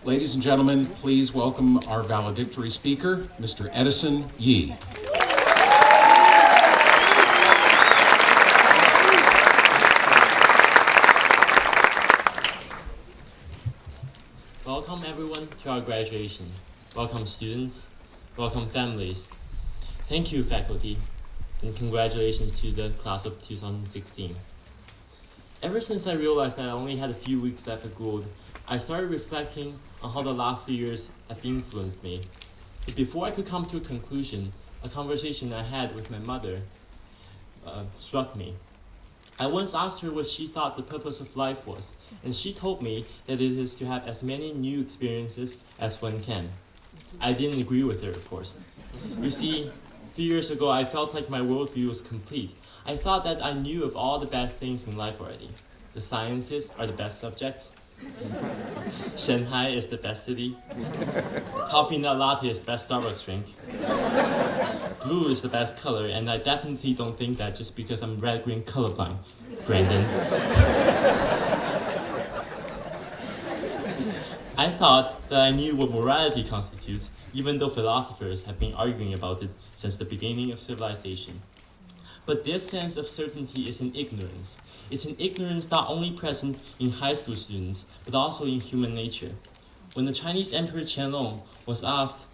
Ladies and gentlemen, please welcome our valedictory speaker, Mr. Edison Yi. Welcome everyone to our graduation. Welcome students, welcome families. Thank you faculty, and congratulations to the class of 2016. Ever since I realized that I only had a few weeks left at Gould, I started reflecting on how the last few years have influenced me. But before I could come to a conclusion, a conversation I had with my mother struck me. I once asked her what she thought the purpose of life was, and she told me that it is to have as many new experiences as one can. I didn't agree with her, of course. You see, 3 years ago I felt like my worldview was complete. I thought that I knew of all the best things in life already. The sciences are the best subjects. Shanghai is the best city. Coffee nut latte is the best Starbucks drink. Blue is the best color, and I definitely don't think that just because I'm red-green colorblind, Brandon. I thought that I knew what morality constitutes, even though philosophers have been arguing about it since the beginning of civilization. But this sense of certainty is an ignorance. It's an ignorance not only present in high school students, but also in human nature. When the Chinese Emperor Qianlong was asked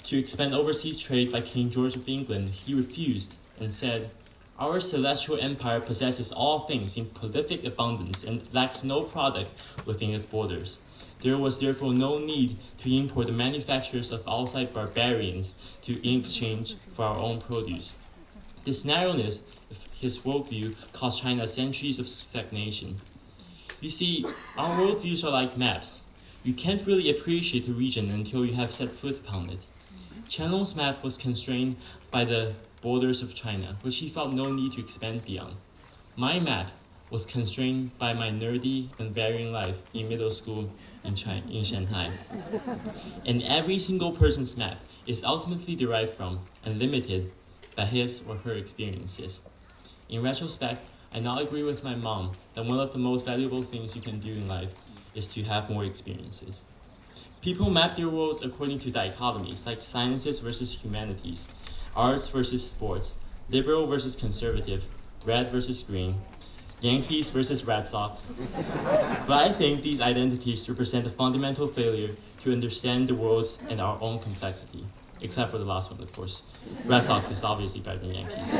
to expand overseas trade by King George of England, he refused and said, "Our celestial empire possesses all things in prolific abundance and lacks no product within its borders. There was therefore no need to import the manufactures of outside barbarians in exchange for our own produce." This narrowness of his worldview caused China centuries of stagnation. You see, our worldviews are like maps. You can't really appreciate a region until you have set foot upon it. Qianlong's map was constrained by the borders of China, which he felt no need to expand beyond. My map was constrained by my nerdy and varying life in middle school in Shanghai. And every single person's map is ultimately derived from and limited by his or her experiences. In retrospect, I now agree with my mom that one of the most valuable things you can do in life is to have more experiences. People map their worlds according to dichotomies like sciences versus humanities, arts versus sports, liberal versus conservative, red versus green, Yankees versus Red Sox. But I think these identities represent a fundamental failure to understand the worlds and our own complexity. Except for the last one, of course. Red Sox is obviously better than Yankees.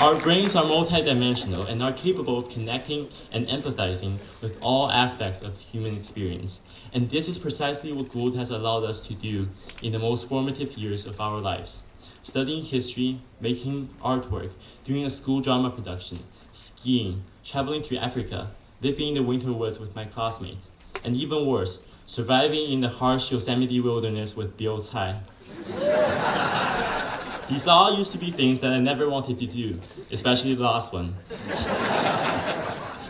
Our brains are multidimensional and are capable of connecting and empathizing with all aspects of human experience. And this is precisely what Gould has allowed us to do in the most formative years of our lives. Studying history, making artwork, doing a school drama production, skiing, traveling to Africa, living in the winter woods with my classmates, and even worse, surviving in the harsh Yosemite wilderness with Bill Tsai. These all used to be things that I never wanted to do, especially the last one.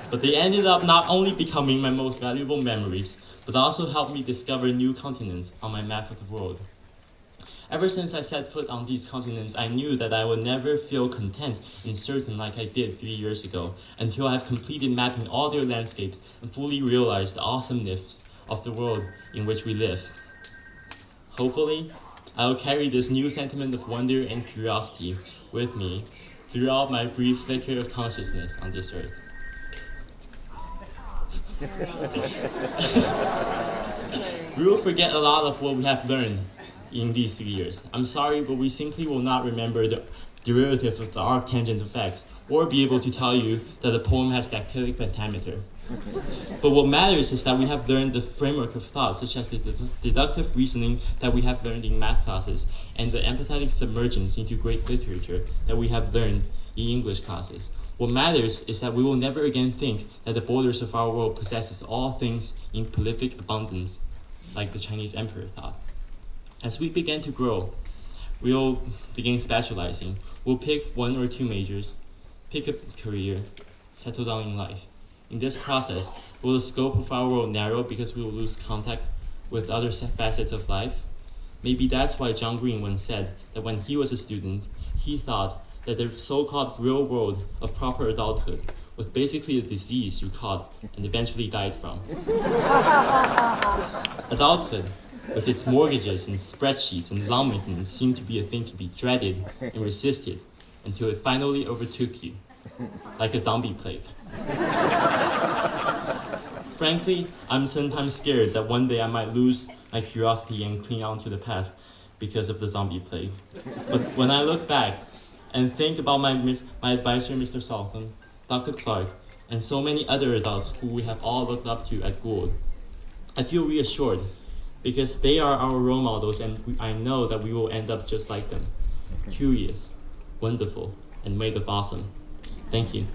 But they ended up not only becoming my most valuable memories, but also helped me discover new continents on my map of the world. Ever since I set foot on these continents, I knew that I would never feel content and certain like I did 3 years ago, until I have completed mapping all their landscapes and fully realized the awesomeness of the world in which we live. Hopefully, I will carry this new sentiment of wonder and curiosity with me throughout my brief flicker of consciousness on this earth. We will forget a lot of what we have learned in these 3 years. I'm sorry, but we simply will not remember the derivative of the arctangent effects, or be able to tell you that a poem has dactylic pentameter. But what matters is that we have learned the framework of thought, such as the deductive reasoning that we have learned in math classes, and the empathetic submergence into great literature that we have learned in English classes. What matters is that we will never again think that the borders of our world possesses all things in prolific abundance, like the Chinese emperor thought. As we begin to grow, we'll begin specializing. We'll pick 1 or 2 majors, pick a career, settle down in life. In this process, will the scope of our world narrow because we will lose contact with other facets of life? Maybe that's why John Green once said that when he was a student, he thought that the so-called real world of proper adulthood was basically a disease you caught and eventually died from. Adulthood, with its mortgages and spreadsheets and long maintenance, seemed to be a thing to be dreaded and resisted until it finally overtook you, like a zombie plague. Frankly, I'm sometimes scared that one day I might lose my curiosity and cling on to the past because of the zombie plague. But when I look back and think about my advisor, Mr. Salton, Dr. Clark, and so many other adults who we have all looked up to at Gould, I feel reassured because they are our role models, and I know that we will end up just like them, curious, wonderful, and made of awesome. Thank you.